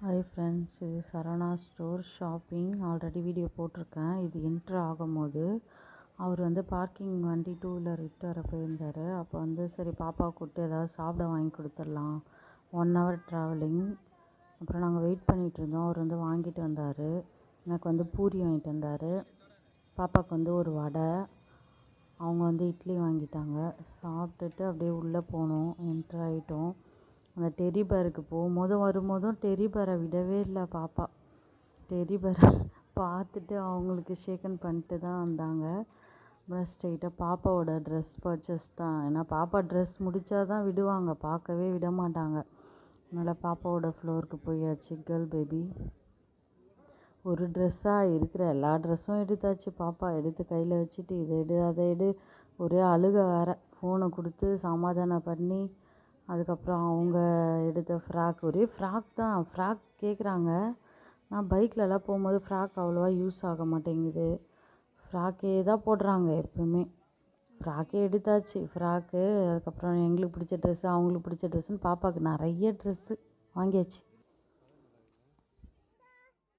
Hi friends, இது Saravana store shopping. Already video போட்டிருக்கேன். இது என்ட்ரு ஆகும்போது அவர் பார்க்கிங் வண்டி டூ வீலர் விட்டு வர போயிருந்தார். அப்போ சரி பாப்பா கூப்பிட்டு ஏதாவது சாப்பிட வாங்கி கொடுத்துடலாம். 1 hour ட்ராவலிங். அப்புறம் நாங்கள் வெயிட் பண்ணிகிட்டு இருந்தோம். அவர் வாங்கிட்டு வந்தார். எனக்கு பூரி வாங்கிட்டு வந்தார். பாப்பாவுக்கு ஒரு வடை. அவங்க இட்லி வாங்கிட்டாங்க. சாப்பிட்டுட்டு அப்படியே உள்ளே போனோம். என்ட்ரு ஆகிட்டோம். அந்த டெடி பேருக்கு வரும்போதும் டெடி பேரை விடவே இல்லை பாப்பா. டெடி பேரை பார்த்துட்டு அவங்களுக்கு ஷேக்கன் பண்ணிட்டு தான் வந்தாங்க. அப்புறம் ஸ்ட்ரெயிட்டாக பாப்பாவோட ட்ரெஸ் பர்ச்சேஸ் தான். ஏன்னா பாப்பா ட்ரெஸ் முடித்தா தான் விடுவாங்க, பார்க்கவே விட மாட்டாங்க. அதனால் பாப்பாவோட ஃப்ளோருக்கு போயாச்சு. கேர்ள் பேபி ஒரு ட்ரெஸ்ஸாக இருக்கிற எல்லா ட்ரெஸ்ஸும் எடுத்தாச்சு. பாப்பா எடுத்து கையில் வச்சுட்டு இதை எடு அதை எடு, ஒரே அழுக வேறு. ஃபோனை கொடுத்து சமாதானம் பண்ணி அதுக்கப்புறம் அவங்க எடுத்த ஒரே ஃப்ராக் தான். ஃப்ராக் கேட்குறாங்க. நான் பைக்லலாம் போகும்போது ஃப்ராக் அவ்வளோவா யூஸ் ஆக மாட்டேங்குது. ஃப்ராக்கே தான் போடுறாங்க எப்போவுமே. ஃப்ராக்கே எடுத்தாச்சு. ஃப்ராக்கு அதுக்கப்புறம் எங்களுக்கு பிடிச்ச ட்ரெஸ்ஸு, அவங்களுக்கு பிடிச்ச ட்ரெஸ்ஸுன்னு பாப்பாவுக்கு நிறைய ட்ரெஸ்ஸு வாங்கியாச்சு.